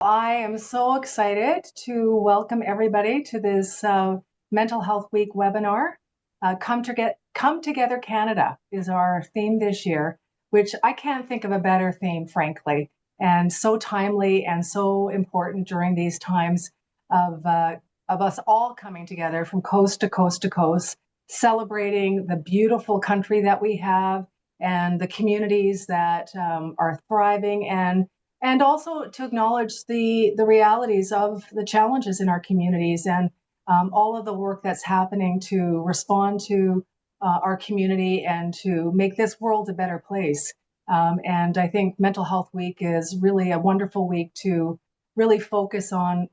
I am so excited to welcome everybody to this Mental Health Week webinar. Come Together Canada is our theme this year, which I can't think of a better theme, frankly, and so timely and so important during these times of us all coming together from coast to coast to coast, celebrating the beautiful country that we have and the communities that are thriving and also to acknowledge the realities of the challenges in our communities and all of the work that's happening to respond to our community and to make this world a better place. And I think Mental Health Week is really a wonderful week to really focus on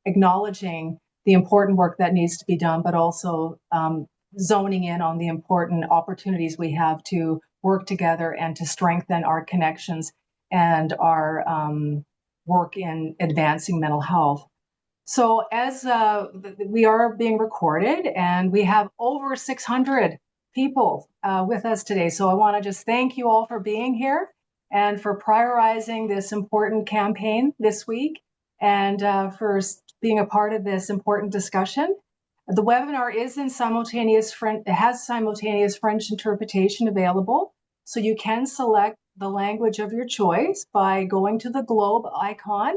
acknowledging the important work that needs to be done, but also zoning in on the important opportunities we have to work together and to strengthen our connections and our work in advancing mental health. So as we are being recorded and we have over 600 people with us today. So I want to just thank you all for being here and for prioritizing this important campaign this week and for being a part of this important discussion. The webinar is in has simultaneous French interpretation available. So you can select the language of your choice by going to the globe icon.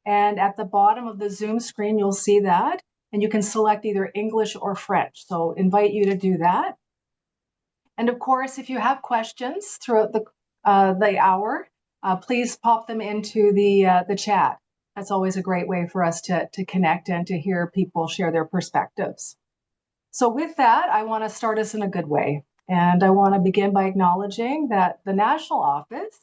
And at the bottom of the Zoom screen, you'll see that. And you can select either English or French. So invite you to do that. And of course, if you have questions throughout the hour, please pop them into the chat. That's always a great way for us to connect and to hear people share their perspectives. So with that, I want to start us in a good way. And I want to begin by acknowledging that the national office,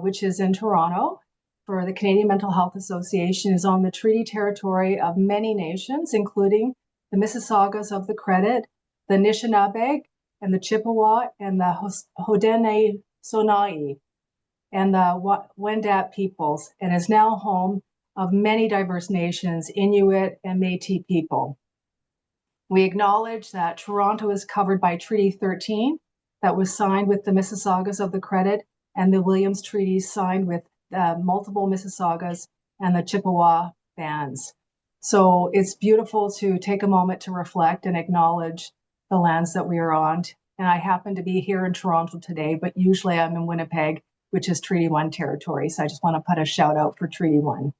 which is in Toronto, for the Canadian Mental Health Association, is on the treaty territory of many nations, including the Mississaugas of the Credit, the Anishinaabe, and the Chippewa, and the Haudenosaunee, and the Wendat peoples, and is now home of many diverse nations, Inuit and Métis people. We acknowledge that Toronto is covered by Treaty 13 that was signed with the Mississaugas of the Credit and the Williams Treaties signed with multiple Mississaugas and the Chippewa bands. So it's beautiful to take a moment to reflect and acknowledge the lands that we are on. And I happen to be here in Toronto today, but usually I'm in Winnipeg, which is Treaty 1 territory. So I just want to put a shout out for Treaty 1.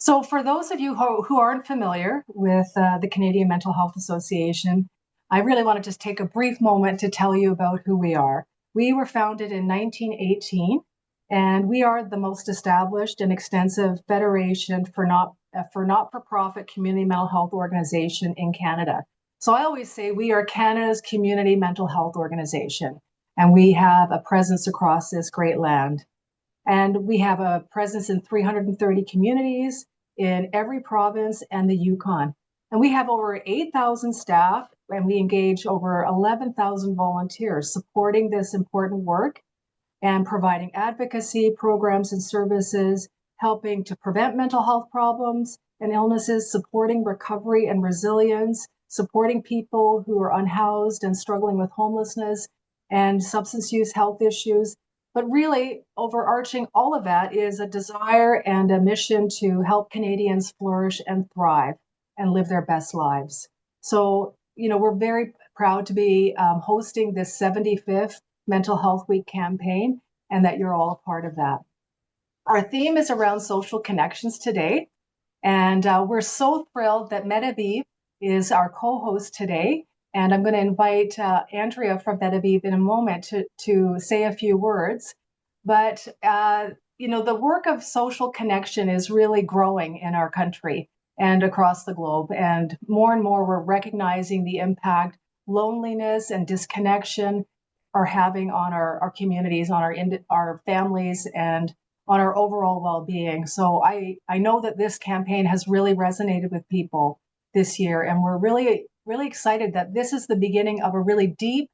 So for those of you who aren't familiar with the Canadian Mental Health Association, I really want to just take a brief moment to tell you about who we are. We were founded in 1918, and we are the most established and extensive federation for not-for-profit community mental health organization in Canada. So I always say we are Canada's community mental health organization, and we have a presence across this great land. And we have a presence in 330 communities in every province and the Yukon. And we have over 8,000 staff, and we engage over 11,000 volunteers supporting this important work and providing advocacy programs and services, helping to prevent mental health problems and illnesses, supporting recovery and resilience, supporting people who are unhoused and struggling with homelessness and substance use health issues. But really, overarching all of that is a desire and a mission to help Canadians flourish and thrive and live their best lives. So, we're very proud to be hosting this 75th Mental Health Week campaign, and that you're all a part of that. Our theme is around social connections today, and we're so thrilled that Medavie is our co-host today. And I'm going to invite Andrea from Medavie in a moment to say a few words. But, the work of social connection is really growing in our country and across the globe. And more we're recognizing the impact loneliness and disconnection are having on our communities, on our families, and on our overall well-being. So I know that this campaign has really resonated with people this year, and we're really excited that this is the beginning of a really deep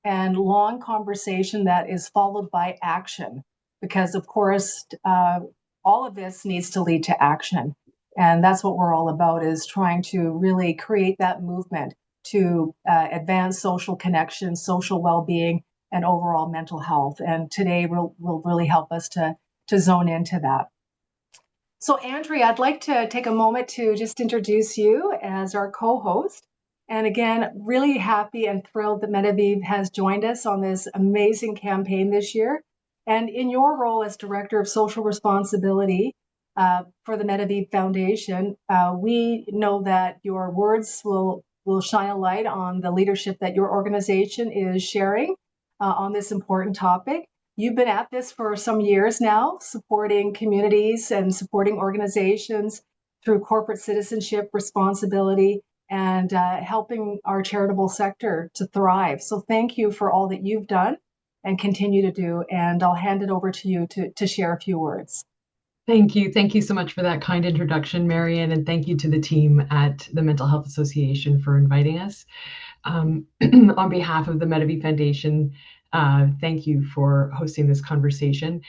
and long conversation that is followed by action, because of course all of this needs to lead to action, and that's what we're all about, is trying to really create that movement to advance social connection, social well-being, and overall mental health. And today will really help us to zone into that. So, Andrea, I'd like to take a moment to just introduce you as our co-host. And again, really happy and thrilled that Medavie has joined us on this amazing campaign this year. And in your role as Director of Social Responsibility for the Medavie Foundation, we know that your words will shine a light on the leadership that your organization is sharing on this important topic. You've been at this for some years now, supporting communities and supporting organizations through corporate citizenship, responsibility, and helping our charitable sector to thrive. So thank you for all that you've done and continue to do. And I'll hand it over to you to share a few words. Thank you. Thank you so much for that kind introduction, Marion, and thank you to the team at the Mental Health Association for inviting us. On behalf of the Medavie Foundation, thank you for hosting this conversation.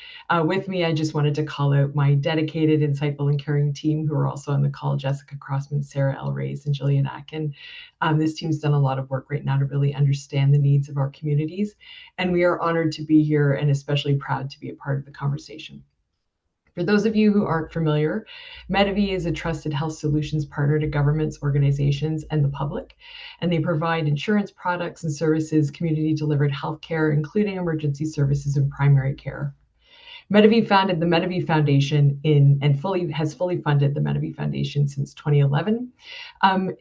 With me, I just wanted to call out my dedicated, insightful, and caring team who are also on the call: Jessica Crossman, Sarah L. Reyes, and Jillian Atkin. This team's done a lot of work right now to really understand the needs of our communities, and we are honored to be here and especially proud to be a part of the conversation. For those of you who aren't familiar, Medavie is a trusted health solutions partner to governments, organizations, and the public, and they provide insurance products and services, community-delivered healthcare, including emergency services and primary care. Medavie founded the Medavie Foundation and has fully funded the Medavie Foundation since 2011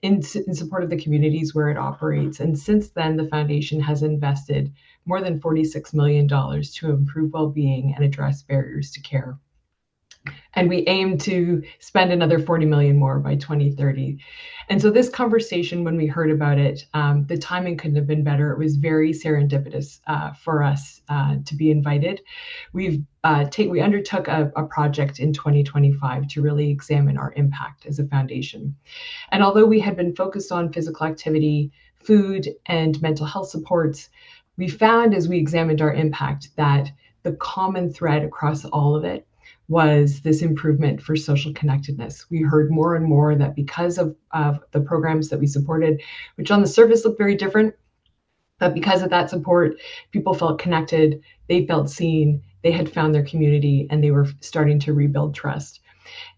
in support of the communities where it operates. And since then, the foundation has invested more than $46 million to improve well-being and address barriers to care. And we aim to spend another 40 million more by 2030. And so this conversation, when we heard about it, the timing couldn't have been better. It was very serendipitous for us to be invited. We undertook a project in 2025 to really examine our impact as a foundation. And although we had been focused on physical activity, food, and mental health supports, we found as we examined our impact that the common thread across all of it was this improvement for social connectedness. We heard more and more that because of the programs that we supported, which on the surface looked very different, but because of that support, people felt connected, they felt seen, they had found their community, and they were starting to rebuild trust.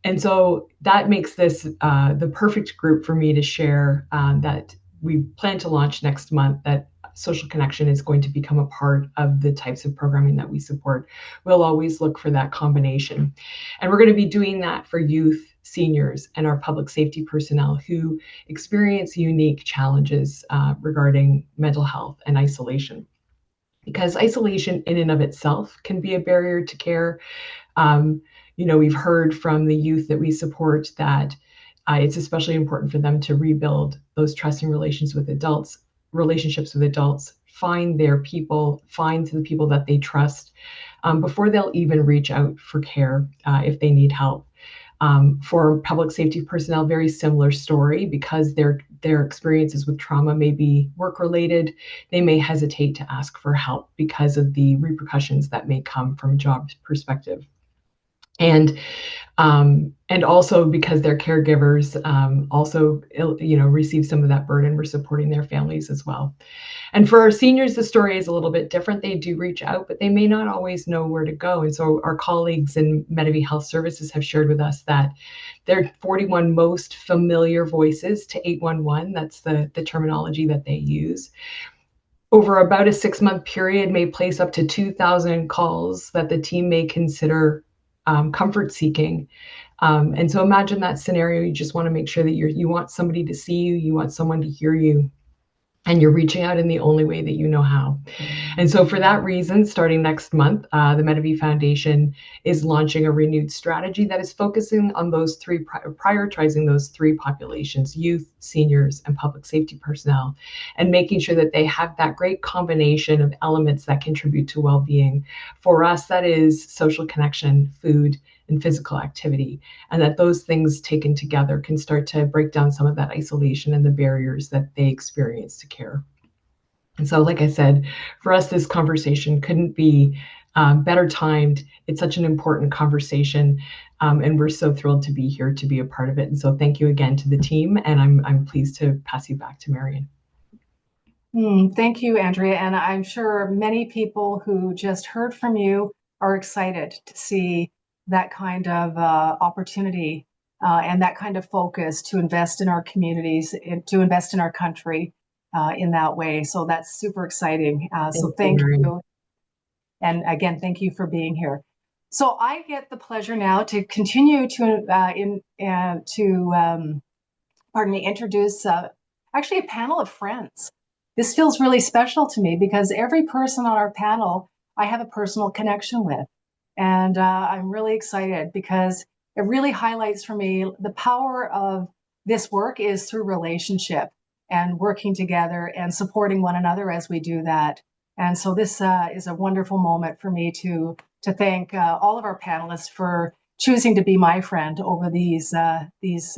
And so that makes this the perfect group for me to share that we plan to launch next month, that social connection is going to become a part of the types of programming that we support. We'll always look for that combination. And we're going to be doing that for youth, seniors, and our public safety personnel who experience unique challenges regarding mental health and isolation. Because isolation in and of itself can be a barrier to care. We've heard from the youth that we support that it's especially important for them to rebuild those trusting relationships with adults, find their people, find the people that they trust before they'll even reach out for care if they need help. For public safety personnel, very similar story, because their experiences with trauma may be work-related. They may hesitate to ask for help because of the repercussions that may come from a job perspective. And also because their caregivers also receive some of that burden. We're supporting their families as well. And for our seniors, the story is a little bit different. They do reach out, but they may not always know where to go. And so our colleagues in Medavie Health Services have shared with us that their 41 most familiar voices to 811, that's the terminology that they use, over about a 6-month period may place up to 2,000 calls that the team may consider comfort seeking. And so imagine that scenario. You just want to make sure that you want somebody to see you, you want someone to hear you, and you're reaching out in the only way that you know how. And so for that reason, starting next month, the Medavie Foundation is launching a renewed strategy that is focusing on prioritizing those three populations: youth, seniors, and public safety personnel, and making sure that they have that great combination of elements that contribute to well-being. For us, that is social connection, food, and physical activity, and that those things taken together can start to break down some of that isolation and the barriers that they experience to care. And so, like I said, for us, this conversation couldn't be better timed. It's such an important conversation, and we're so thrilled to be here to be a part of it. And so thank you again to the team, and I'm pleased to pass you back to Marion. Thank you, Andrea. And I'm sure many people who just heard from you are excited to see that kind of opportunity and that kind of focus to invest in our communities, to invest in our country in that way. So that's super exciting. So thank you. And again, thank you for being here. So I get the pleasure now to continue to introduce actually a panel of friends. This feels really special to me because every person on our panel I have a personal connection with. And I'm really excited because it really highlights for me the power of this work is through relationship and working together and supporting one another as we do that. And so this is a wonderful moment for me to thank all of our panelists for choosing to be my friend over these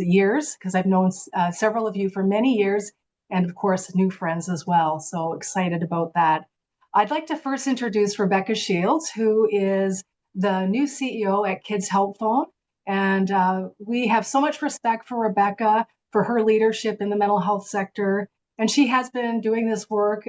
years, because I've known several of you for many years, and of course new friends as well. So excited about that. I'd like to first introduce Rebecca Shields, who is the new CEO at Kids Help Phone, and we have so much respect for Rebecca for her leadership in the mental health sector, and she has been doing this work,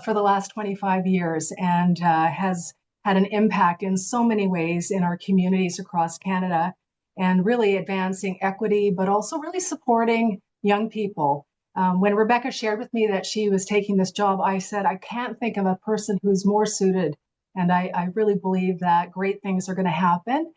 for the last 25 years, and has had an impact in so many ways in our communities across Canada and really advancing equity, but also really supporting young people. When Rebecca shared with me that she was taking this job, I said, I can't think of a person who's more suited. And I really believe that great things are going to happen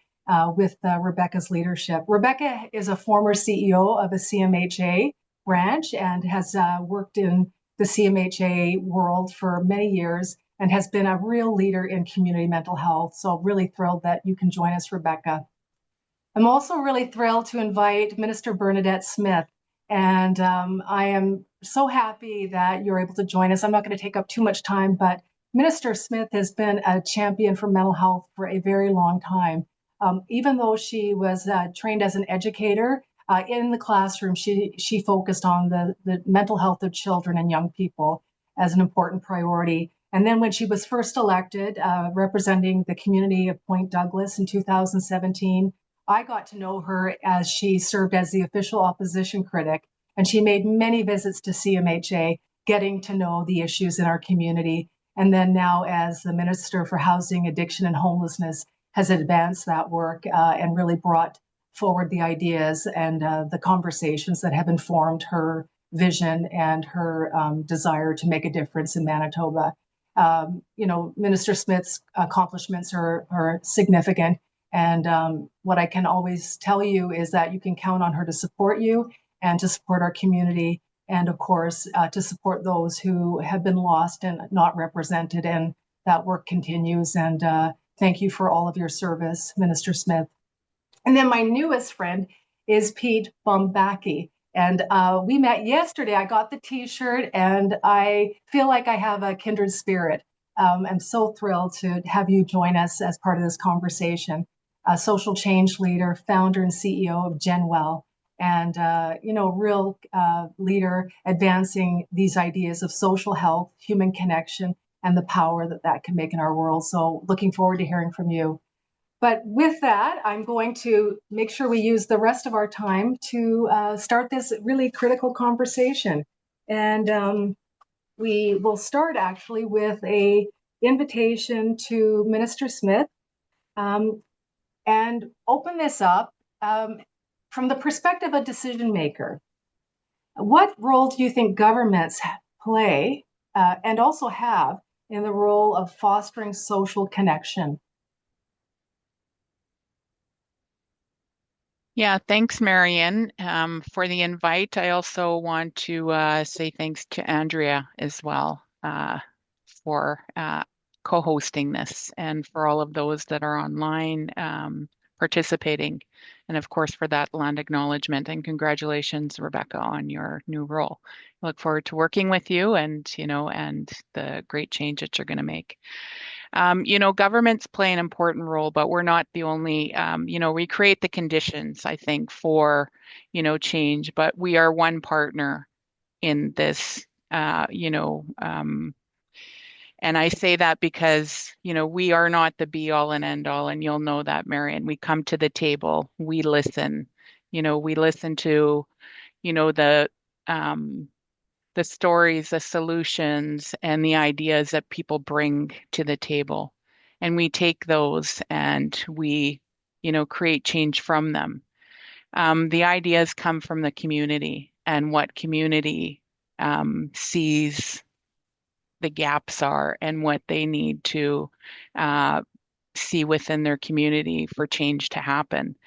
with Rebecca's leadership. Rebecca is a former CEO of a CMHA branch and has worked in the CMHA world for many years and has been a real leader in community mental health. So really thrilled that you can join us, Rebecca. I'm also really thrilled to invite Minister Bernadette Smith. And I am so happy that you're able to join us. I'm not going to take up too much time, but Minister Smith has been a champion for mental health for a very long time. Even though she was trained as an educator, in the classroom, she focused on the mental health of children and young people as an important priority. And then when she was first elected, representing the community of Point Douglas in 2017, I got to know her as she served as the official opposition critic, and she made many visits to CMHA, getting to know the issues in our community. And then now as the Minister for Housing, Addiction and Homelessness has advanced that work and really brought forward the ideas and the conversations that have informed her vision and her desire to make a difference in Manitoba. Minister Smith's accomplishments are significant. And what I can always tell you is that you can count on her to support you and to support our community. And of course, to support those who have been lost and not represented. And that work continues. And thank you for all of your service, Minister Smith. And then my newest friend is Pete Bombaci. And we met yesterday. I got the T-shirt, and I feel like I have a kindred spirit. I'm so thrilled to have you join us as part of this conversation. A social change leader, founder and CEO of GenWell, and real leader advancing these ideas of social health, human connection, and the power that can make in our world. So looking forward to hearing from you. But with that, I'm going to make sure we use the rest of our time to start this really critical conversation. And we will start actually with a invitation to Minister Smith and open this up from the perspective of a decision maker. What role do you think governments play and also have in the role of fostering social connection? Yeah, thanks, Marion, for the invite. I also want to say thanks to Andrea as well for co-hosting this and for all of those that are online participating. And of course, for that land acknowledgement, and congratulations, Rebecca, on your new role. I look forward to working with you and the great change that you're going to make. Governments play an important role, but we're not the only, we create the conditions, I think, for, change, but we are one partner in this, and I say that because, we are not the be all and end all, and you'll know that, Marion. We come to the table, we listen, we listen to, the stories, the solutions, and the ideas that people bring to the table. and we take those and we, create change from them. The ideas come from the community and what community sees the gaps are and what they need to uh, see within their community for change to happen.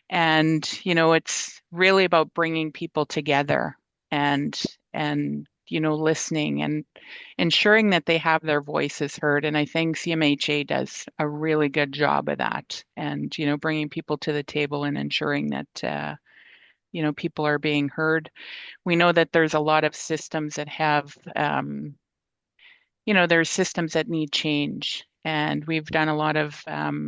And, it's really about bringing people together and, listening and ensuring that they have their voices heard. And I think CMHA does a really good job of that and, bringing people to the table and ensuring that, people are being heard. We know that there's a lot of systems that have, there's systems that need change. And we've done a lot of, I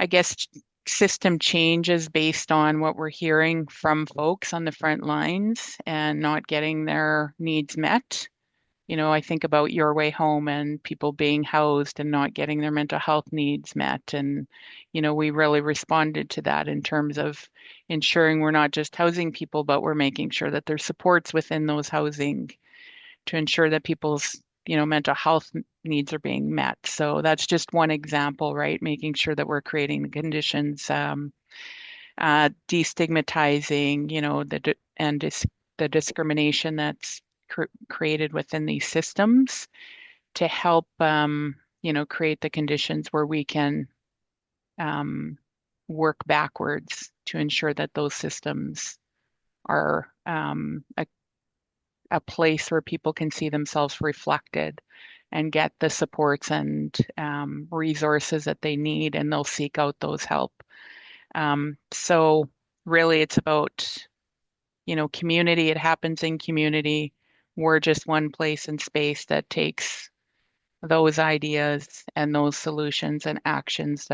guess, system changes based on what we're hearing from folks on the front lines and not getting their needs met. I think about Your Way Home and people being housed and not getting their mental health needs met. And, we really responded to that in terms of ensuring we're not just housing people, but we're making sure that there's supports within those housing to ensure that people's mental health needs are being met. So that's just one example, right? Making sure that we're creating the conditions, destigmatizing, the discrimination that's created within these systems to help, create the conditions where we can work backwards to ensure that those systems are a place where people can see themselves reflected and get the supports and resources that they need, and they'll seek out those help. So really it's about, community. It happens in community. We're just one place and space that takes those ideas and those solutions and actions.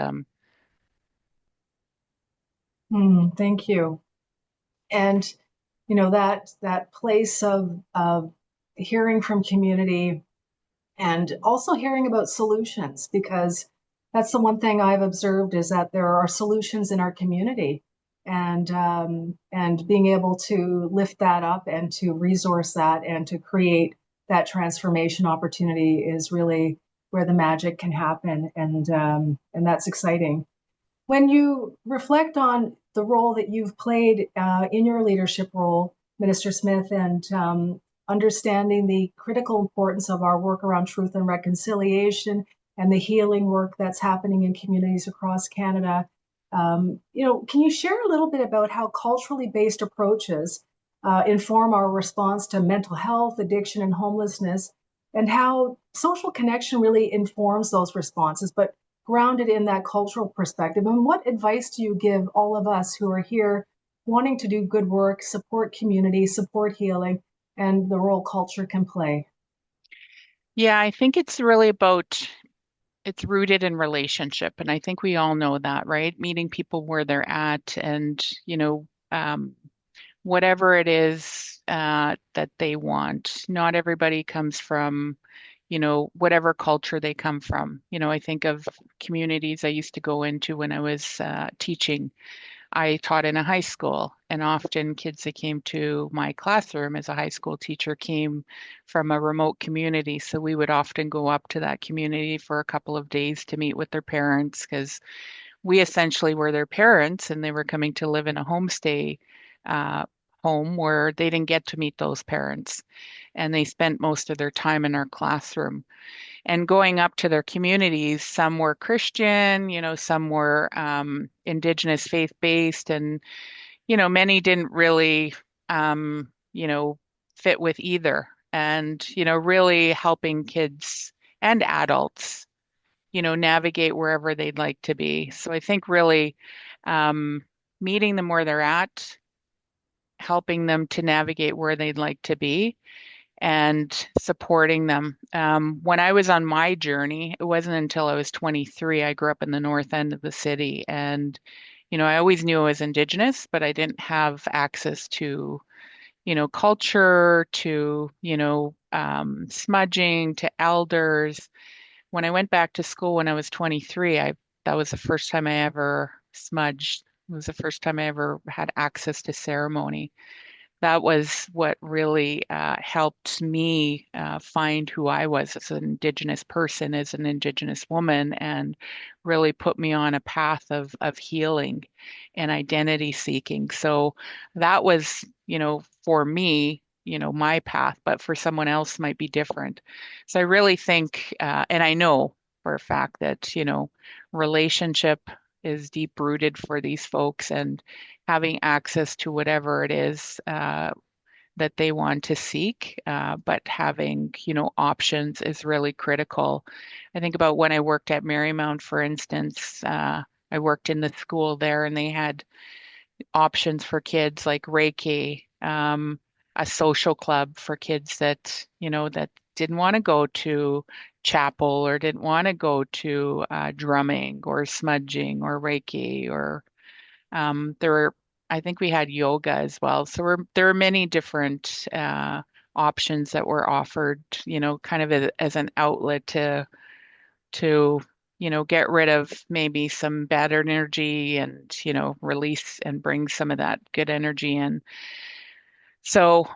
Thank you. And that place of hearing from community and also hearing about solutions, because that's the one thing I've observed is that there are solutions in our community, and being able to lift that up and to resource that and to create that transformation opportunity is really where the magic can happen, and that's exciting. When you reflect on the role that you've played in your leadership role, Minister Smith, and understanding the critical importance of our work around truth and reconciliation and the healing work that's happening in communities across Canada, can you share a little bit about how culturally based approaches inform our response to mental health, addiction, and homelessness, and how social connection really informs those responses, but grounded in that cultural perspective? And what advice do you give all of us who are here wanting to do good work, support community, support healing, and the role culture can play? Yeah, I think it's really about it's rooted in relationship. And I think we all know that, right? Meeting people where they're at and, whatever it is that they want. Not everybody comes from, whatever culture they come from. I think of communities I used to go into when I was teaching. I taught in a high school, and often kids that came to my classroom as a high school teacher came from a remote community. So we would often go up to that community for a couple of days to meet with their parents because we essentially were their parents and they were coming to live in a homestay uh, home where they didn't get to meet those parents. And they spent most of their time in our classroom and going up to their communities. Some were Christian, some were Indigenous faith-based, and, many didn't really, fit with either. And, really helping kids and adults, navigate wherever they'd like to be. So I think really meeting them where they're at, helping them to navigate where they'd like to be, and supporting them. When I was on my journey, it wasn't until I was 23. I grew up in the north end of the city, and I always knew I was Indigenous, but I didn't have access to, culture, to, smudging, to elders. When I went back to school when I was 23, that was the first time I ever smudged. It was the first time I ever had access to ceremony. that was what really helped me find who I was as an Indigenous person, as an Indigenous woman, and really put me on a path of healing and identity seeking. So that was, for me, my path, but for someone else might be different. So I really think, and I know for a fact that, relationship is deep rooted for these folks, and having access to whatever it is that they want to seek, but having, options is really critical. I think about when I worked at Marymount, for instance, I worked in the school there and they had options for kids like Reiki, a social club for kids that, that didn't want to go to chapel or didn't want to go to drumming or smudging or Reiki or there were, I think we had yoga as well. So there were many different options that were offered, kind of as an outlet to, get rid of maybe some bad energy and, release and bring some of that good energy in. So,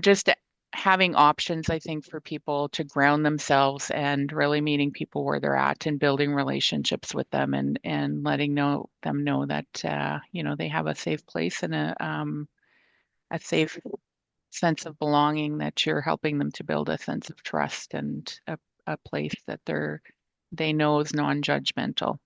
just having options, I think, for people to ground themselves and really meeting people where they're at and building relationships with them and letting them know that they have a safe place and a safe sense of belonging, that you're helping them to build a sense of trust and a place that they know is non-judgmental.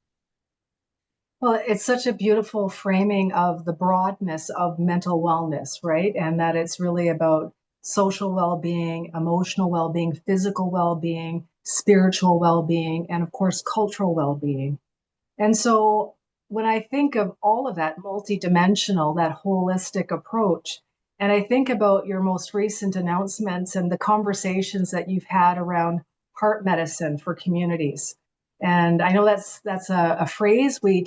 Well, it's such a beautiful framing of the broadness of mental wellness, right? And that it's really about social well-being, emotional well-being, physical well-being, spiritual well-being, and of course, cultural well-being. And so when I think of all of that multidimensional, that holistic approach, and I think about your most recent announcements and the conversations that you've had around heart medicine for communities. And I know that's a phrase we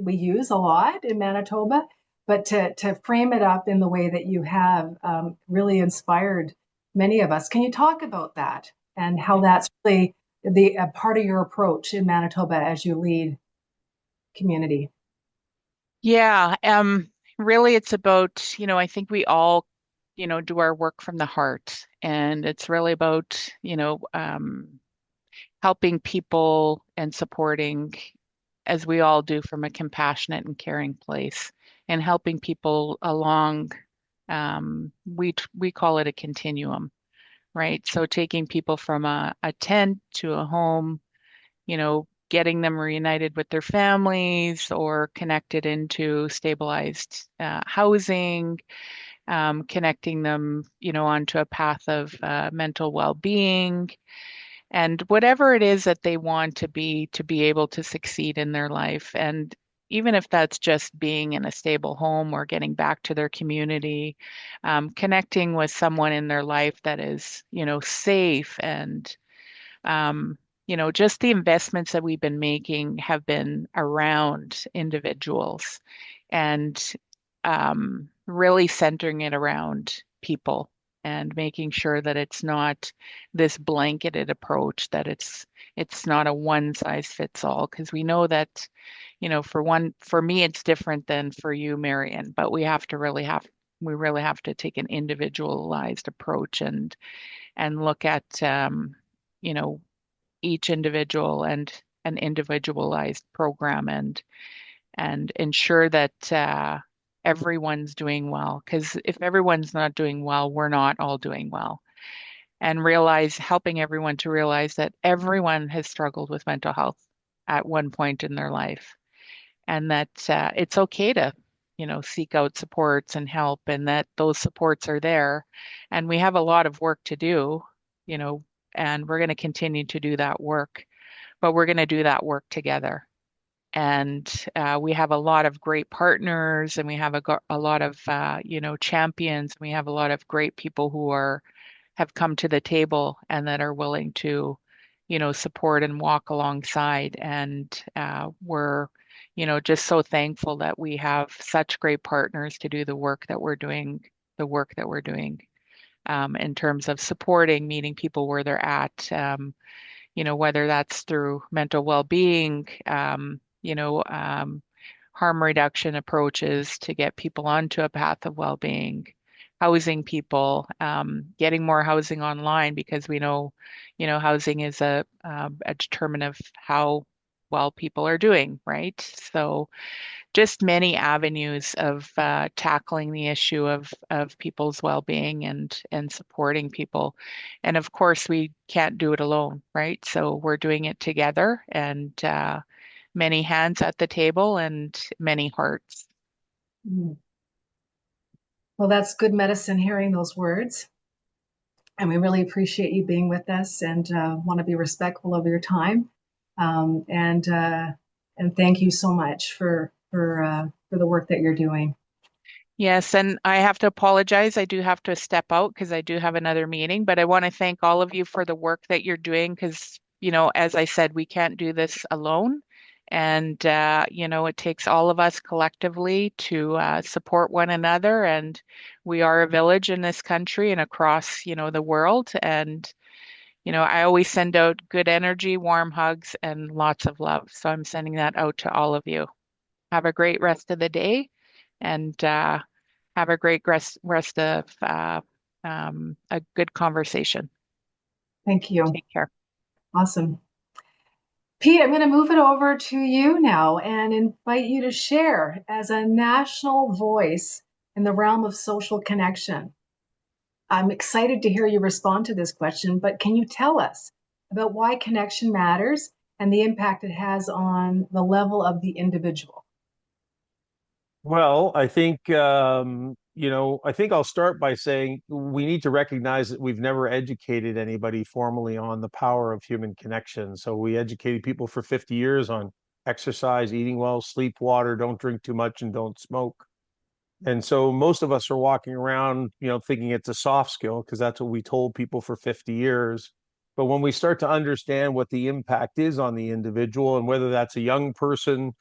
use a lot in Manitoba, but to frame it up in the way that you have really inspired many of us. Can you talk about that and how that's really the part of your approach in Manitoba as you lead community? Yeah, really it's about, I think we all, do our work from the heart. And it's really about, helping people and supporting, as we all do, from a compassionate and caring place, and helping people along. We call it a continuum, right? So taking people from a tent to a home, getting them reunited with their families or connected into stabilized housing, connecting them, onto a path of mental well-being, and whatever it is that they want to be able to succeed in their life. And even if that's just being in a stable home or getting back to their community, connecting with someone in their life that is, safe and just the investments that we've been making have been around individuals and really centering it around people and making sure that it's not this blanketed approach, that it's not a one size fits all, because we know that, for me, it's different than for you, Marion, but we really have to take an individualized approach and look at, you know, each individual and an individualized program and ensure that everyone's doing well. Because if everyone's not doing well, we're not all doing well. And helping everyone to realize that everyone has struggled with mental health at one point in their life, and that it's okay to, seek out supports and help, and that those supports are there. And we have a lot of work to do, you know, and we're going to continue to do that work, but we're going to do that work together. And we have a lot of great partners, and we have a lot of, champions. We have a lot of great people who have come to the table and that are willing to, support and walk alongside. And we're, just so thankful that we have such great partners to do the work that we're doing in terms of supporting, meeting people where they're at, whether that's through mental well-being, harm reduction approaches to get people onto a path of well-being, housing people, getting more housing online because we know, housing is a determinant of how well people are doing, right? So just many avenues of tackling the issue of people's well-being and supporting people. And of course, we can't do it alone, right? So we're doing it together, and many hands at the table and many hearts. Mm. Well, that's good medicine hearing those words. And we really appreciate you being with us and want to be respectful of your time. And thank you so much for the work that you're doing. Yes, and I have to apologize. I do have to step out because I do have another meeting, but I want to thank all of you for the work that you're doing because, as I said, we can't do this alone. And, it takes all of us collectively to support one another. And we are a village in this country and across, the world. And, I always send out good energy, warm hugs, and lots of love. So I'm sending that out to all of you. Have a great rest of the day. And, have a great rest of a good conversation. Thank you. Take care. Awesome. Pete, I'm going to move it over to you now and invite you to share as a national voice in the realm of social connection. I'm excited to hear you respond to this question, but can you tell us about why connection matters and the impact it has on the level of the individual? Well, I think I'll start by saying we need to recognize that we've never educated anybody formally on the power of human connection. So we educated people for 50 years on exercise, eating well, sleep, water, don't drink too much, and don't smoke. And so most of us are walking around, thinking it's a soft skill because that's what we told people for 50 years. But when we start to understand what the impact is on the individual and whether that's a young person,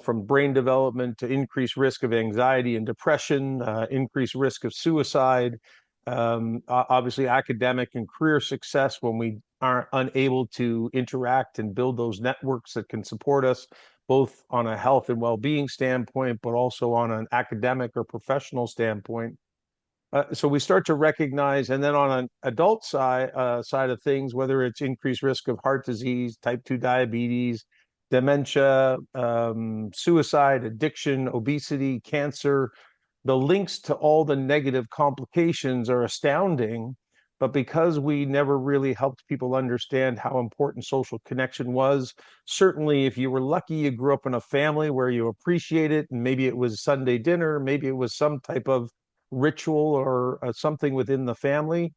from brain development to increased risk of anxiety and depression, increased risk of suicide, obviously academic and career success when we aren't unable to interact and build those networks that can support us both on a health and well-being standpoint, but also on an academic or professional standpoint. So we start to recognize, and then on an adult side of things, whether it's increased risk of heart disease, type 2 diabetes, dementia, suicide, addiction, obesity, cancer, the links to all the negative complications are astounding. But because we never really helped people understand how important social connection was, certainly if you were lucky, you grew up in a family where you appreciate it, and maybe it was Sunday dinner, maybe it was some type of ritual or something within the family.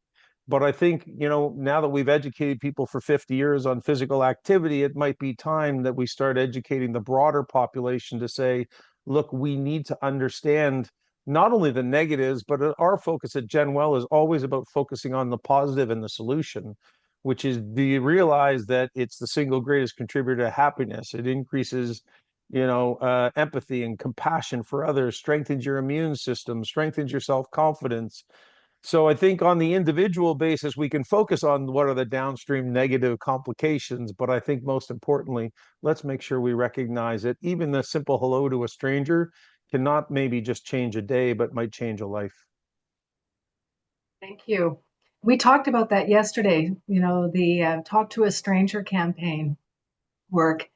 But I think, now that we've educated people for 50 years on physical activity, it might be time that we start educating the broader population to say, look, we need to understand not only the negatives, but our focus at GenWell is always about focusing on the positive and the solution, which is, do you realize that it's the single greatest contributor to happiness? It increases, empathy and compassion for others, strengthens your immune system, strengthens your self-confidence. So I think on the individual basis, we can focus on what are the downstream negative complications. But I think most importantly, let's make sure we recognize that even the simple hello to a stranger cannot maybe just change a day, but might change a life. Thank you. We talked about that yesterday, the Talk to a Stranger campaign work.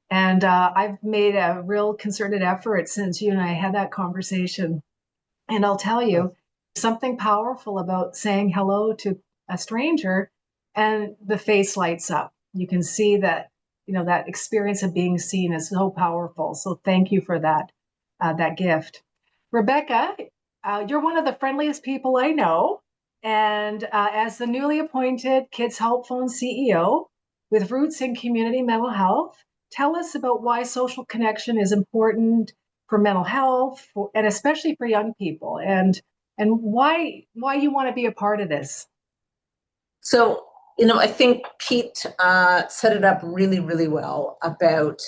And I've made a real concerted effort since you and I had that conversation. And I'll tell you, something powerful about saying hello to a stranger and the face lights up. You can see that, that experience of being seen is so powerful. So thank you for that gift. Rebecca, you're one of the friendliest people I know. And as the newly appointed Kids Help Phone CEO with roots in community mental health, tell us about why social connection is important for mental health, and especially for young people, and why you want to be a part of this. So, I think Pete set it up really, really well about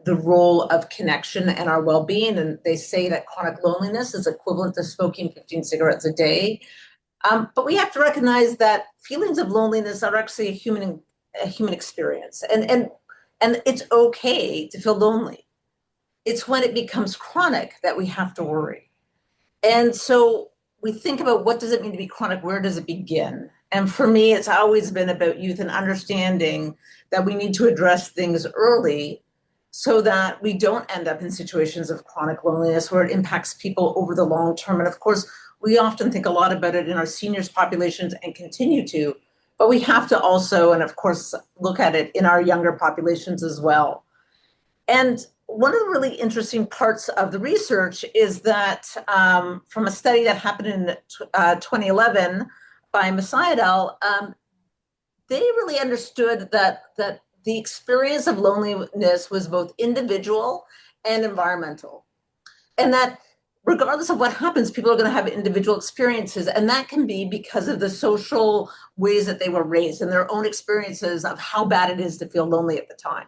the role of connection and our well-being. And they say that chronic loneliness is equivalent to smoking 15 cigarettes a day. But we have to recognize that feelings of loneliness are actually a human experience, and it's okay to feel lonely. It's when it becomes chronic that we have to worry. And so we think about what does it mean to be chronic, where does it begin? And for me, it's always been about youth and understanding that we need to address things early so that we don't end up in situations of chronic loneliness where it impacts people over the long term. And of course, we often think a lot about it in our seniors populations and continue to, but we have to also, and of course, look at it in our younger populations as well. And one of the really interesting parts of the research is that from a study that happened in 2011 by Messiadel, they really understood that the experience of loneliness was both individual and environmental. And that regardless of what happens, people are going to have individual experiences. And that can be because of the social ways that they were raised and their own experiences of how bad it is to feel lonely at the time.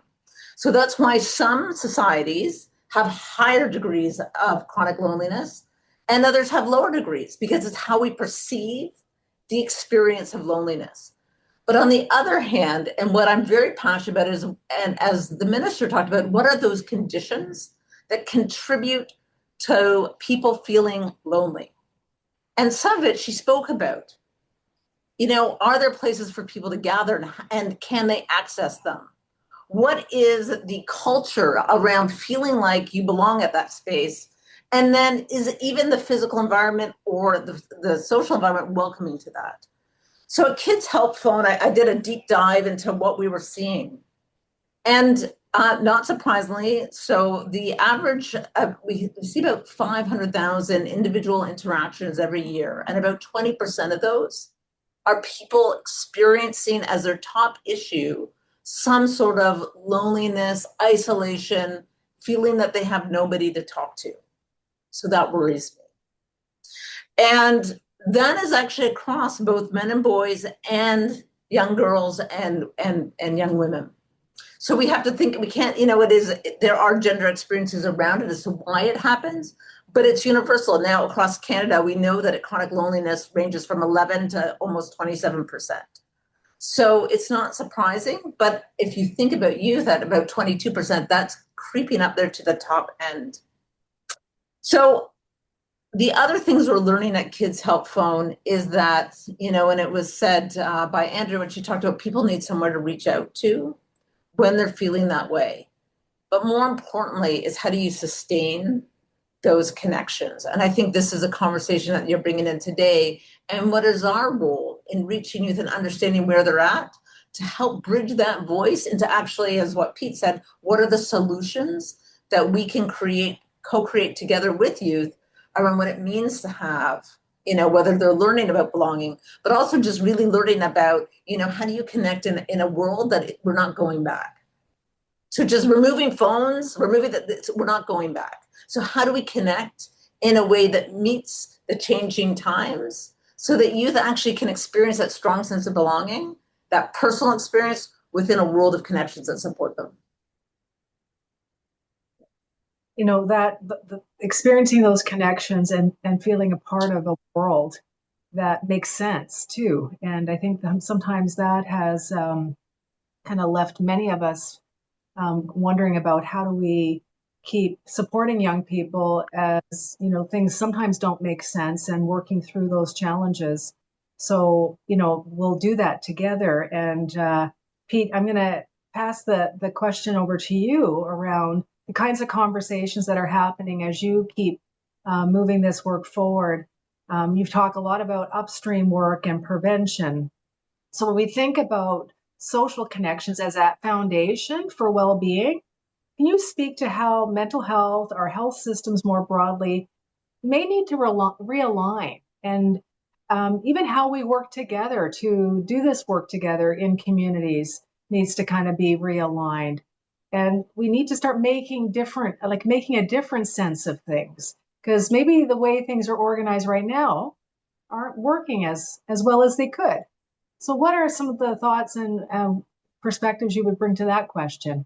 So that's why some societies have higher degrees of chronic loneliness and others have lower degrees, because it's how we perceive the experience of loneliness. But on the other hand, and what I'm very passionate about is, and as the minister talked about, what are those conditions that contribute to people feeling lonely? And some of it she spoke about. You know, are there places for people to gather, and can they access them? What is the culture around feeling like you belong at that space? And then is even the physical environment or the social environment welcoming to that? So at Kids Help Phone, I did a deep dive into what we were seeing. And not surprisingly, so the average, we see about 500,000 individual interactions every year, and about 20% of those are people experiencing as their top issue some sort of loneliness, isolation, feeling that they have nobody to talk to. So that worries me. And that is actually across both men and boys and young girls and young women. So we have to think, we can't, you know, there are gender experiences around it as to why it happens, but it's universal. Now across Canada, we know that chronic loneliness ranges from 11 to almost 27%. So it's not surprising, but if you think about youth at about 22%, that's creeping up there to the top end. So the other things we're learning at Kids Help Phone is that, you know, and it was said by Andrea when she talked about people need somewhere to reach out to when they're feeling that way. But more importantly is, how do you sustain those connections? And I think this is a conversation that you're bringing in today. And what is our role in reaching youth and understanding where they're at to help bridge that voice into actually, as what Pete said, what are the solutions that we can co-create together with youth around what it means to have, you know, whether they're learning about belonging, but also just really learning about, you know, how do you connect in a world that we're not going back. So just removing phones, we're not going back. So how do we connect in a way that meets the changing times so that youth actually can experience that strong sense of belonging, that personal experience within a world of connections that support them? You know, that the experiencing those connections and feeling a part of a world that makes sense too. And I think that sometimes that has kind of left many of us wondering about how do we keep supporting young people as, you know, things sometimes don't make sense, and working through those challenges. So, you know, we'll do that together. And Pete, I'm going to pass the question over to you around the kinds of conversations that are happening as you keep moving this work forward. You've talked a lot about upstream work and prevention. So when we think about social connections as that foundation for well-being, can you speak to how mental health or health systems more broadly may need to realign, and even how we work together to do this work together in communities needs to kind of be realigned. And we need to start making a different sense of things, because maybe the way things are organized right now aren't working as well as they could. So what are some of the thoughts and perspectives you would bring to that question?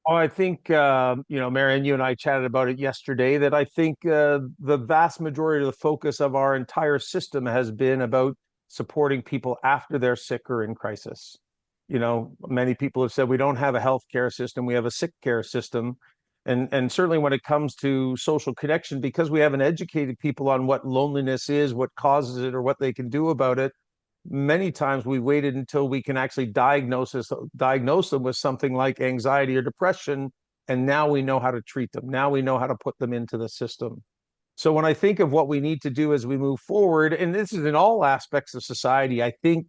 Oh, I think, you know, Marion, you and I chatted about it yesterday, that I think the vast majority of the focus of our entire system has been about supporting people after they're sick or in crisis. You know, many people have said we don't have a healthcare system, we have a sick care system. And certainly when it comes to social connection, because we haven't educated people on what loneliness is, what causes it, or what they can do about it, many times we waited until we can actually diagnose them with something like anxiety or depression, and now we know how to treat them. Now we know how to put them into the system. So when I think of what we need to do as we move forward, and this is in all aspects of society, I think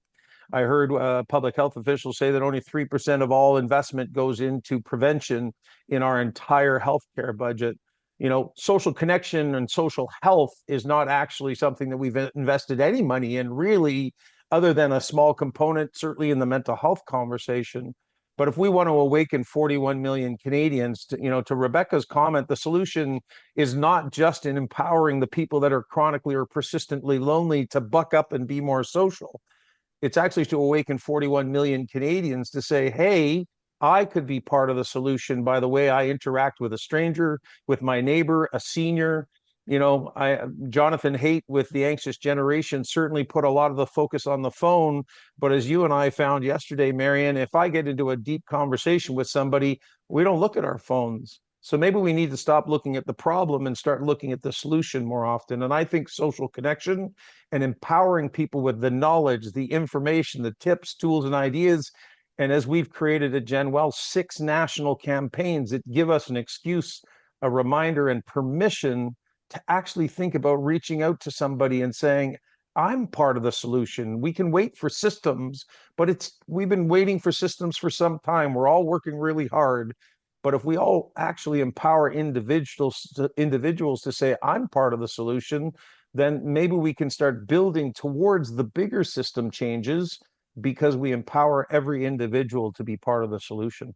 I heard public health officials say that only 3% of all investment goes into prevention in our entire healthcare budget. You know, social connection and social health is not actually something that we've invested any money in, really, other than a small component, certainly in the mental health conversation. But if we want to awaken 41 million Canadians, to Rebecca's comment, the solution is not just in empowering the people that are chronically or persistently lonely to buck up and be more social. It's actually to awaken 41 million Canadians to say, hey, I could be part of the solution by the way I interact with a stranger, with my neighbor, a senior. Jonathan Haidt with The Anxious Generation certainly put a lot of the focus on the phone. But as you and I found yesterday, Marion, if I get into a deep conversation with somebody, we don't look at our phones. So maybe we need to stop looking at the problem and start looking at the solution more often. And I think social connection and empowering people with the knowledge, the information, the tips, tools, and ideas. And as we've created at GenWell, 6 national campaigns that give us an excuse, a reminder, and permission to actually think about reaching out to somebody and saying, I'm part of the solution. We can wait for systems, but we've been waiting for systems for some time. We're all working really hard. But if we all actually empower individuals to say, I'm part of the solution, then maybe we can start building towards the bigger system changes because we empower every individual to be part of the solution.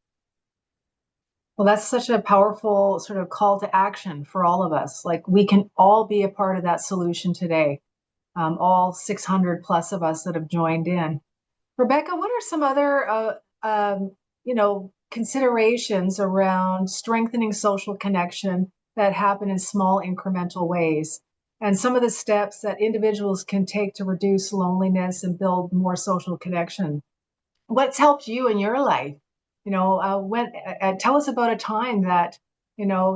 Well, that's such a powerful sort of call to action for all of us. Like, we can all be a part of that solution today. All 600 plus of us that have joined in. Rebecca, what are some other, considerations around strengthening social connection that happen in small incremental ways, and some of the steps that individuals can take to reduce loneliness and build more social connection? What's helped you in your life? Tell us about a time that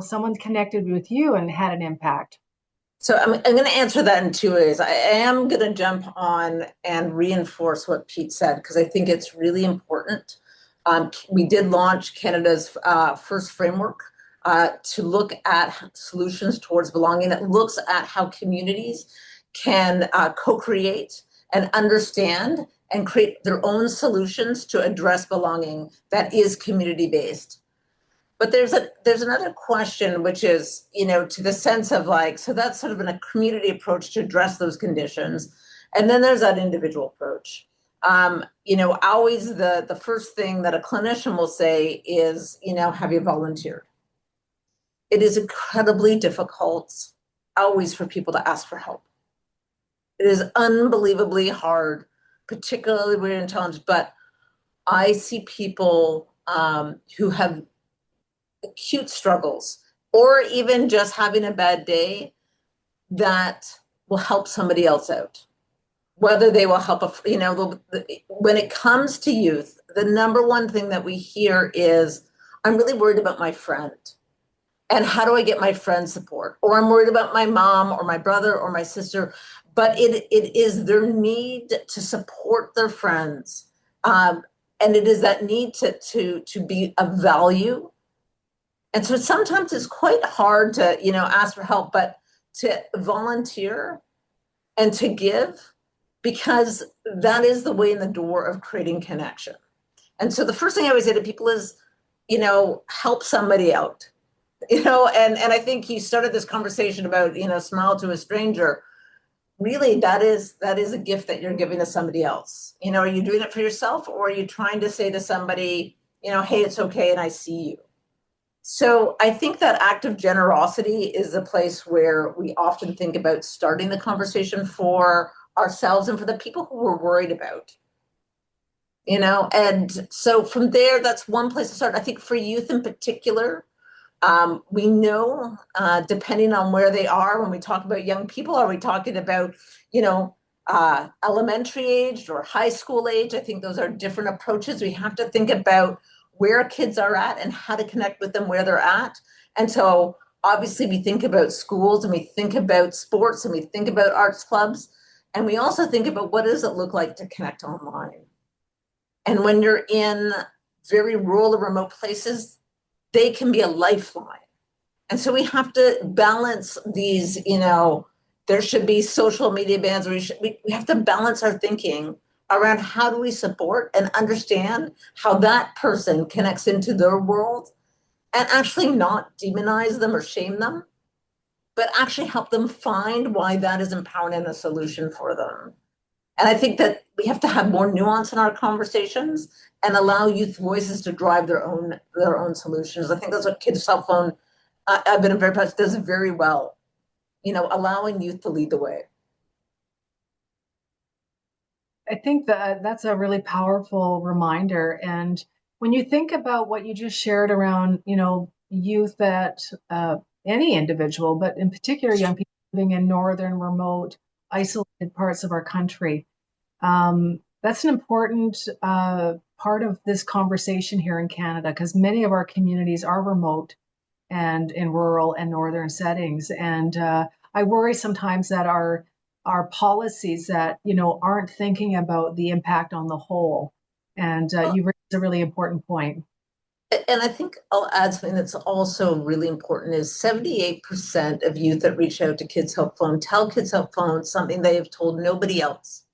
someone connected with you and had an impact. So I'm going to answer that in 2 ways. I am going to jump on and reinforce what Pete said, because I think it's really important. We did launch Canada's first framework to look at solutions towards belonging. It looks at how communities can co-create and understand and create their own solutions to address belonging that is community-based. But there's another question, which is, to the sense of so that's sort of a community approach to address those conditions. And then there's that individual approach. Always the first thing that a clinician will say is, have you volunteered? It is incredibly difficult always for people to ask for help. It is unbelievably hard, particularly when you're in challenge. But I see people who have acute struggles, or even just having a bad day, that will help somebody else out. Whether they will help, when it comes to youth, the number one thing that we hear is, I'm really worried about my friend. And how do I get my friend support? Or I'm worried about my mom or my brother or my sister. But it is their need to support their friends. And it is that need to be of value. And so sometimes it's quite hard to, ask for help, but to volunteer and to give, because that is the way in the door of creating connection. And so the first thing I always say to people is, help somebody out, and I think you started this conversation about, smile to a stranger. Really, that is a gift that you're giving to somebody else. Are you doing it for yourself, or are you trying to say to somebody, hey, it's okay, and I see you? So I think that act of generosity is a place where we often think about starting the conversation for ourselves and for the people who we're worried about. And so from there, that's one place to start. I think for youth in particular, we know, depending on where they are, when we talk about young people, are we talking about, elementary age or high school age? I think those are different approaches. We have to think about where kids are at and how to connect with them where they're at. And so obviously we think about schools and we think about sports and we think about arts clubs. And we also think about what does it look like to connect online. And when you're in very rural or remote places, they can be a lifeline. And so we have to balance these, there should be social media bans. We have to balance our thinking around how do we support and understand how that person connects into their world, and actually not demonize them or shame them, but actually help them find why that is empowering and a solution for them. And I think that we have to have more nuance in our conversations and allow youth voices to drive their own solutions. I think that's what Kids Cell Phone, I've been very impressed, does very well, allowing youth to lead the way. I think that that's a really powerful reminder. And when you think about what you just shared around, youth at any individual, but in particular, young people living in northern, remote, isolated parts of our country, that's an important part of this conversation here in Canada, because many of our communities are remote and in rural and northern settings. And I worry sometimes that our policies that aren't thinking about the impact on the whole. And you raised a really important point. And I think I'll add something that's also really important is 78% of youth that reach out to Kids Help Phone tell Kids Help Phone something they have told nobody else.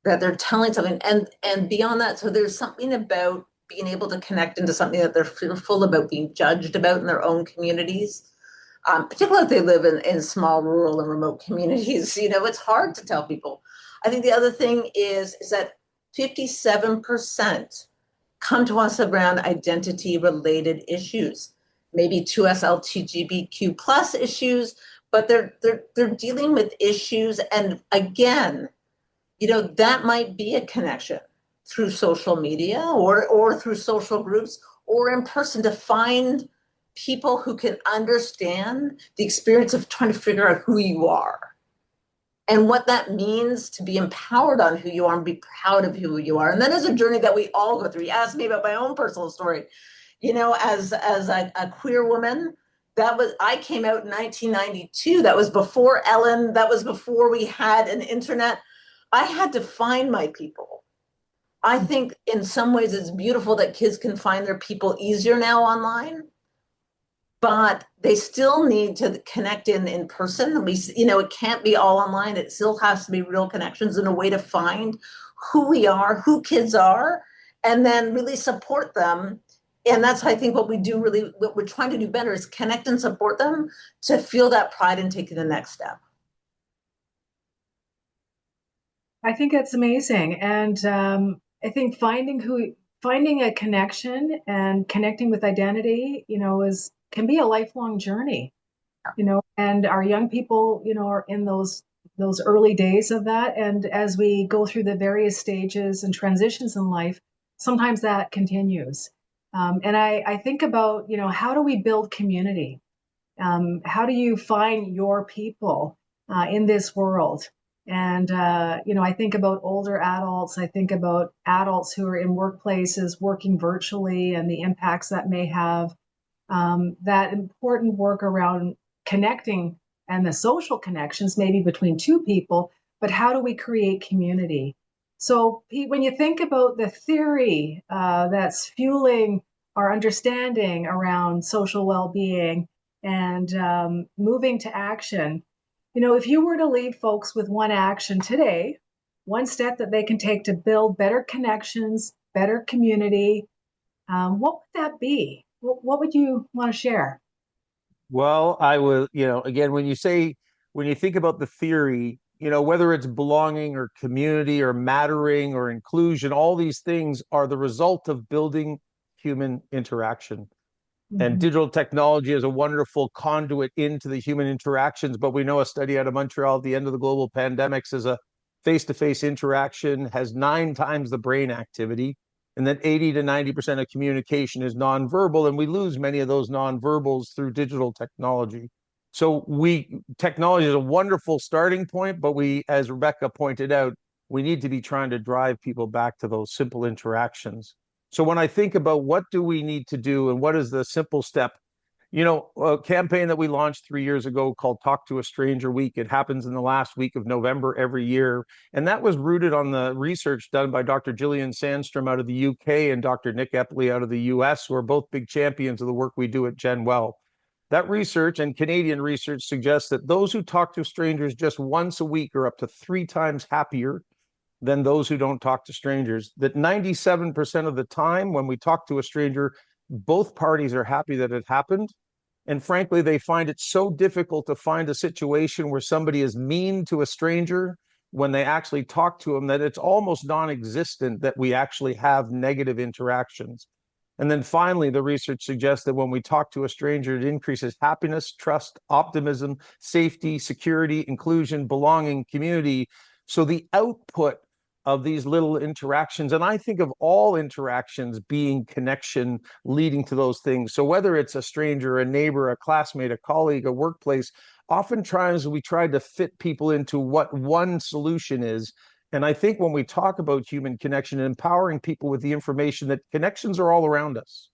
That they're telling something, and beyond that, so there's something about being able to connect into something that they're fearful about being judged about in their own communities. Particularly if they live in small, rural, and remote communities, it's hard to tell people. I think the other thing is that 57% come to us around identity-related issues, maybe 2S LGBTQ plus issues, but they're dealing with issues, and again, that might be a connection through social media or through social groups or in person to find people who can understand the experience of trying to figure out who you are and what that means to be empowered on who you are and be proud of who you are. And that is a journey that we all go through. You asked me about my own personal story. As a queer woman, I came out in 1992. That was before Ellen. That was before we had an internet. I had to find my people. I think in some ways it's beautiful that kids can find their people easier now online, but they still need to connect in person. It can't be all online. It still has to be real connections and a way to find who we are, who kids are, and then really support them. And that's, I think, what we're trying to do better is connect and support them to feel that pride in taking the next step. I think that's amazing. And I think finding a connection and connecting with identity, can be a lifelong journey, and our young people, are in those early days of that. And as we go through the various stages and transitions in life, sometimes that continues. And I think about, how do we build community? How do you find your people in this world? And, I think about older adults. I think about adults who are in workplaces working virtually and the impacts that may have. That important work around connecting and the social connections, maybe between two people, but how do we create community? So, Pete, when you think about the theory that's fueling our understanding around social well-being and moving to action, if you were to leave folks with one action today, one step that they can take to build better connections, better community, what would that be? What would you want to share? Well, I will, again, when you think about the theory, whether it's belonging or community or mattering or inclusion, all these things are the result of building human interaction. And digital technology is a wonderful conduit into the human interactions. But we know a study out of Montreal at the end of the global pandemic says a face-to-face interaction has 9 times the brain activity, and that 80 to 90% of communication is nonverbal, and we lose many of those nonverbals through digital technology. So technology is a wonderful starting point, but we, as Rebecca pointed out, we need to be trying to drive people back to those simple interactions. So when I think about what do we need to do and what is the simple step, a campaign that we launched 3 years ago called Talk to a Stranger Week. It happens in the last week of November every year. And that was rooted on the research done by Dr. Gillian Sandstrom out of the UK and Dr. Nick Epley out of the US, who are both big champions of the work we do at GenWell. That research and Canadian research suggests that those who talk to strangers just once a week are up to 3 times happier than those who don't talk to strangers. That 97% of the time when we talk to a stranger, both parties are happy that it happened. And frankly, they find it so difficult to find a situation where somebody is mean to a stranger when they actually talk to them that it's almost non-existent that we actually have negative interactions. And then finally, the research suggests that when we talk to a stranger, it increases happiness, trust, optimism, safety, security, inclusion, belonging, community. So the output of these little interactions, and I think of all interactions being connection leading to those things. So whether it's a stranger, a neighbor, a classmate, a colleague, a workplace, oftentimes we try to fit people into what one solution is. And I think when we talk about human connection and empowering people with the information that connections are all around us,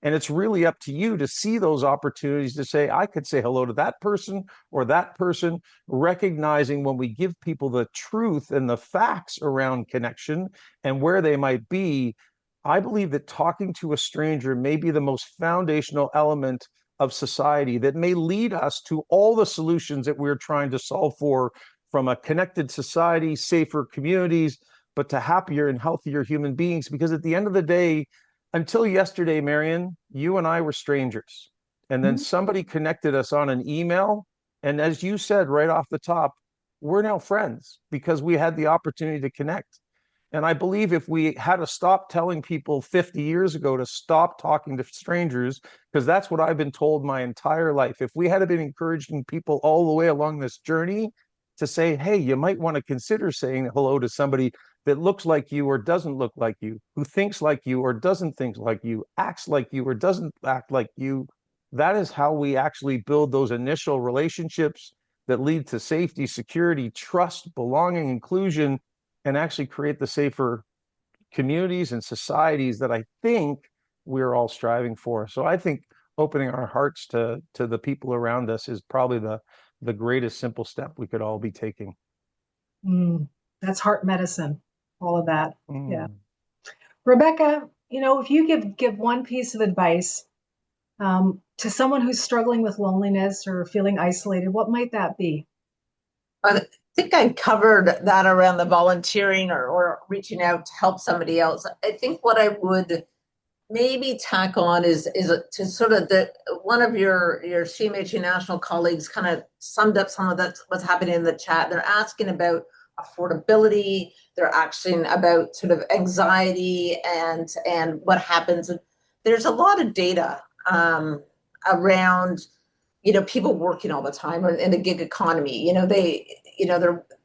and it's really up to you to see those opportunities to say, I could say hello to that person or that person, recognizing when we give people the truth and the facts around connection and where they might be. I believe that talking to a stranger may be the most foundational element of society that may lead us to all the solutions that we're trying to solve for, from a connected society, safer communities, but to happier and healthier human beings. Because at the end of the day, until yesterday, Marion, you and I were strangers. And then somebody connected us on an email. And as you said right off the top, we're now friends because we had the opportunity to connect. And I believe if we had to stop telling people 50 years ago to stop talking to strangers, because that's what I've been told my entire life, if we had been encouraging people all the way along this journey to say, hey, you might want to consider saying hello to somebody that looks like you or doesn't look like you, who thinks like you or doesn't think like you, acts like you or doesn't act like you. That is how we actually build those initial relationships that lead to safety, security, trust, belonging, inclusion, and actually create the safer communities and societies that I think we're all striving for. So I think opening our hearts to the people around us is probably the greatest simple step we could all be taking. That's heart medicine, all of that. Yeah. Mm. Rebecca, if you give one piece of advice to someone who's struggling with loneliness or feeling isolated, what might that be? I think I covered that around the volunteering or reaching out to help somebody else. I think what I would maybe tack on is to sort of one of your CMHA national colleagues kind of summed up some of that what's happening in the chat. They're asking about affordability. They're asking about sort of anxiety and what happens. There's a lot of data around people working all the time in the gig economy.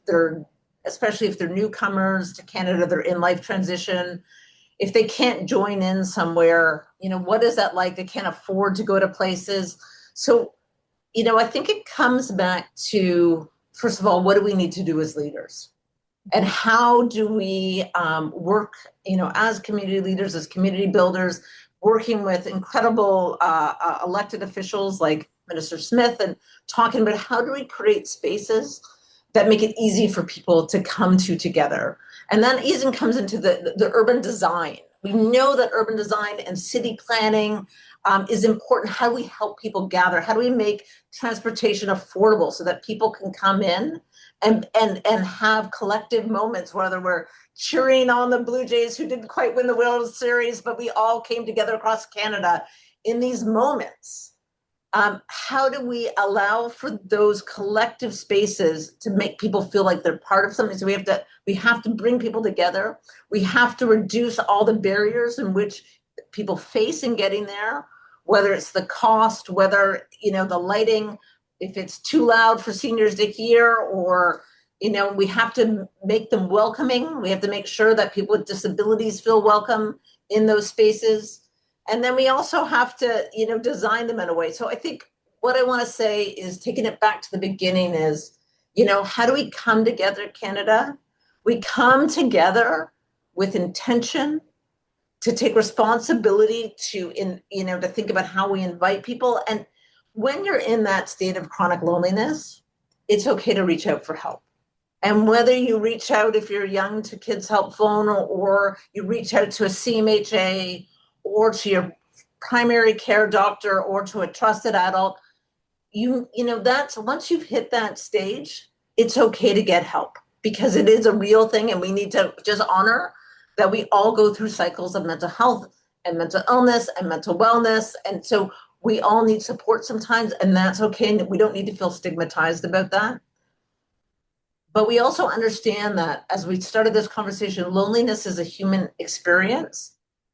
They're especially if they're newcomers to Canada, they're in life transition. If they can't join in somewhere, what is that like? They can't afford to go to places. So, I think it comes back to, first of all, what do we need to do as leaders? And how do we work, as community leaders, as community builders, working with incredible elected officials like Minister Smith and talking about how do we create spaces that make it easy for people to come together. And then even comes into the urban design. We know that urban design and city planning is important. How do we help people gather? How do we make transportation affordable so that people can come in and have collective moments, whether we're cheering on the Blue Jays who didn't quite win the World Series, but we all came together across Canada in these moments. How do we allow for those collective spaces to make people feel like they're part of something? So we have to bring people together. We have to reduce all the barriers in which people face in getting there, whether it's the cost, whether, the lighting, if it's too loud for seniors to hear, or, we have to make them welcoming. We have to make sure that people with disabilities feel welcome in those spaces. And then we also have to, design them in a way. So I think what I want to say is, taking it back to the beginning, is, how do we come together, Canada? We come together with intention to take responsibility to think about how we invite people. And when you're in that state of chronic loneliness, it's okay to reach out for help. And whether you reach out, if you're young, to Kids Help Phone, or you reach out to a CMHA, or to your primary care doctor, or to a trusted adult, that's, once you've hit that stage, it's okay to get help, because it is a real thing, and we need to just honor that we all go through cycles of mental health and mental illness and mental wellness. And so we all need support sometimes, and that's okay. And we don't need to feel stigmatized about that. But we also understand that, as we started this conversation, loneliness is a human experience.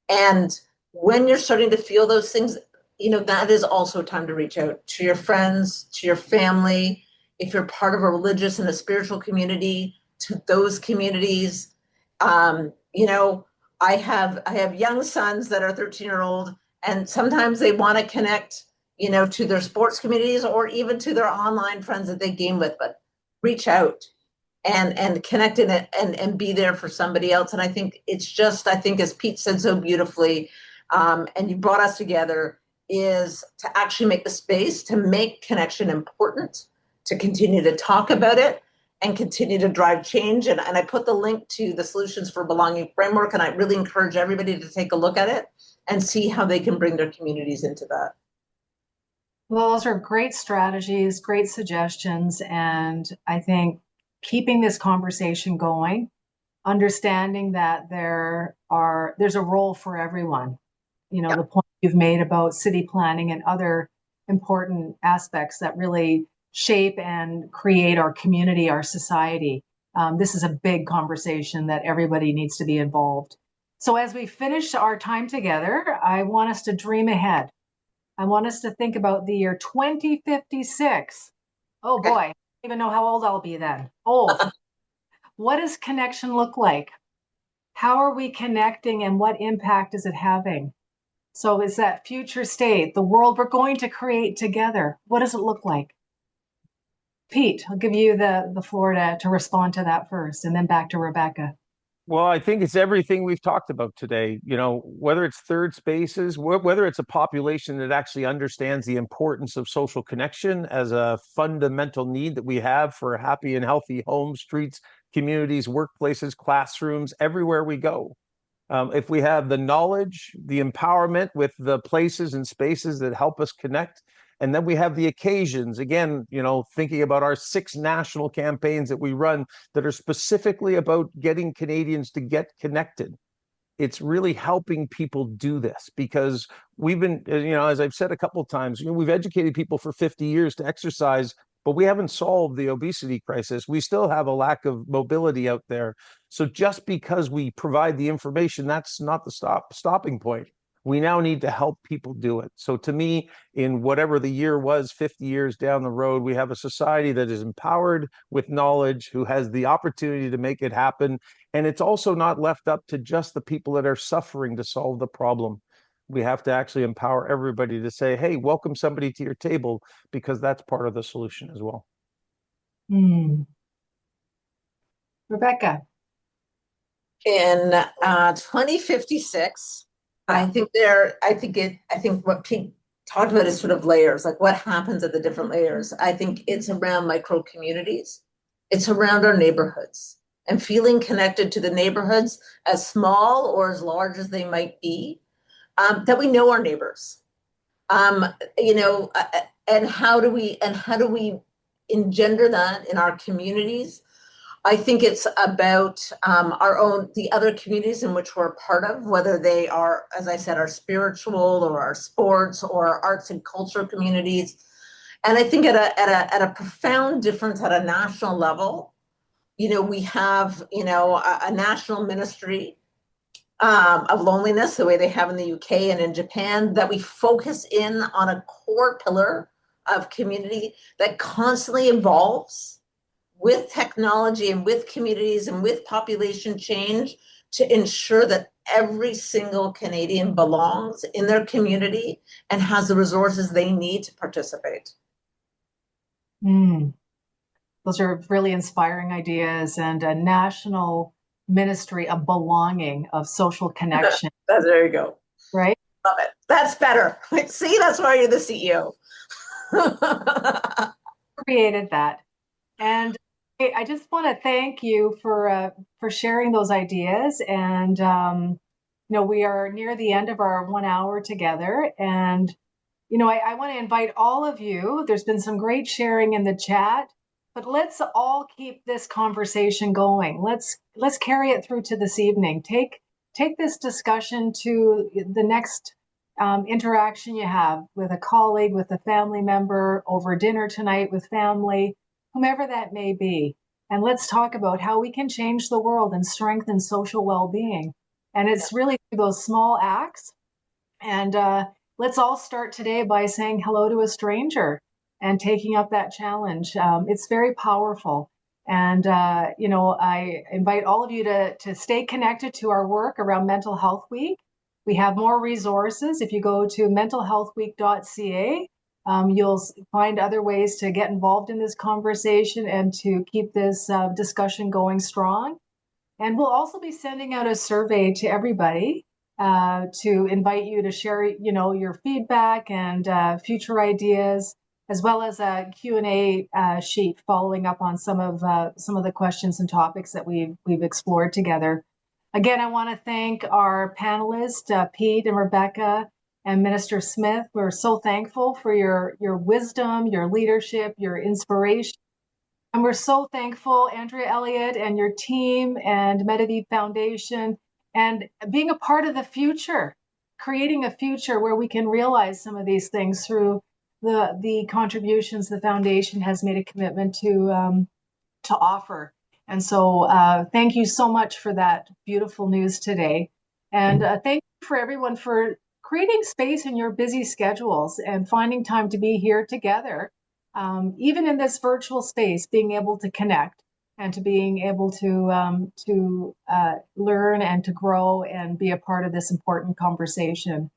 And when you're starting to feel those things, that is also time to reach out to your friends, to your family. If you're part of a religious and a spiritual community, to those communities. I have young sons that are 13-year-old, and sometimes they want to connect, to their sports communities, or even to their online friends that they game with, but reach out and connect in it, and be there for somebody else. And I think as Pete said so beautifully, and you brought us together, is to actually make the space to make connection important, to continue to talk about it, and continue to drive change. And I put the link to the Solutions for Belonging framework, and I really encourage everybody to take a look at it and see how they can bring their communities into that. Well, those are great strategies, great suggestions. And I think keeping this conversation going, understanding that there's a role for everyone. Yep. The point you've made about city planning and other important aspects that really shape and create our community, our society. This is a big conversation that everybody needs to be involved. So as we finish our time together, I want us to dream ahead. I want us to think about the year 2056. Oh boy, I don't even know how old I'll be then. Old. What does connection look like? How are we connecting, and what impact is it having? So is that future state, the world we're going to create together, what does it look like? Pete, I'll give you the floor to respond to that first, and then back to Rebecca. Well, I think it's everything we've talked about today, whether it's third spaces, whether it's a population that actually understands the importance of social connection as a fundamental need that we have for happy and healthy homes, streets, communities, workplaces, classrooms, everywhere we go. If we have the knowledge, the empowerment with the places and spaces that help us connect, and then we have the occasions, again, thinking about our 6 national campaigns that we run that are specifically about getting Canadians to get connected. It's really helping people do this, because we've been, as I've said a couple of times, we've educated people for 50 years to exercise, but we haven't solved the obesity crisis. We still have a lack of mobility out there. So just because we provide the information, that's not the stopping point. We now need to help people do it. So to me, in whatever the year was, 50 years down the road, we have a society that is empowered with knowledge, who has the opportunity to make it happen. And it's also not left up to just the people that are suffering to solve the problem. We have to actually empower everybody to say, hey, welcome somebody to your table, because that's part of the solution as well. Rebecca. In 2056, I think what Pete talked about is sort of layers, like what happens at the different layers. I think it's around micro communities. It's around our neighborhoods, and feeling connected to the neighborhoods, as small or as large as they might be, that we know our neighbors, and how do we engender that in our communities? I think it's about the other communities in which we're a part of, whether they are, as I said, our spiritual or our sports or our arts and culture communities. And I think at a profound difference at a national level, we have, a national ministry of loneliness, the way they have in the UK and in Japan, that we focus in on a core pillar of community that constantly evolves with technology and with communities and with population change, to ensure that every single Canadian belongs in their community and has the resources they need to participate. Those are really inspiring ideas, and a national ministry of belonging, of social connection, There you go. right? Love it. That's better. See, that's why you're the CEO. Created that. And I just want to thank you for sharing those ideas. And we are near the end of our 1 hour together. And I want to invite all of you. There's been some great sharing in the chat, but let's all keep this conversation going. Let's carry it through to this evening. Take this discussion to the next interaction you have with a colleague, with a family member, over dinner tonight with family, whomever that may be. And let's talk about how we can change the world and strengthen social well-being. And it's really through those small acts. And let's all start today by saying hello to a stranger and taking up that challenge. It's very powerful. And, I invite all of you to stay connected to our work around Mental Health Week. We have more resources. If you go to mentalhealthweek.ca, you'll find other ways to get involved in this conversation and to keep this discussion going strong. And we'll also be sending out a survey to everybody to invite you to share, your feedback and future ideas, as well as a Q&A sheet following up on some of the questions and topics that we've explored together. Again, I want to thank our panelists, Pete and Rebecca and Minister Smith. We're so thankful for your wisdom, your leadership, your inspiration. And we're so thankful, Andrea Elliott and your team and Medavie Foundation, and being a part of the future, creating a future where we can realize some of these things through the contributions the foundation has made a commitment to offer. And so thank you so much for that beautiful news today. And thank you for everyone for creating space in your busy schedules and finding time to be here together. Even in this virtual space, being able to connect and to being able to learn and to grow and be a part of this important conversation.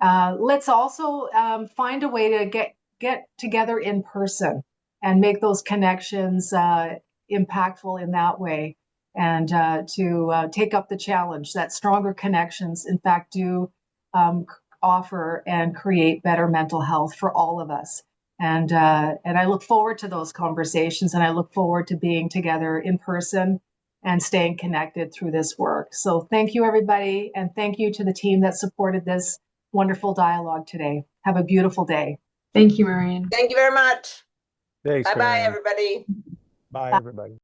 Let's also find a way to get together in person and make those connections impactful in that way, and to take up the challenge that stronger connections, in fact, do offer and create better mental health for all of us. And I look forward to those conversations, and I look forward to being together in person and staying connected through this work. So thank you, everybody, and thank you to the team that supported this wonderful dialogue today. Have a beautiful day. Thank you, Marion. Thank you very much. Thanks, Bye-bye, Marion. everybody. Bye, everybody.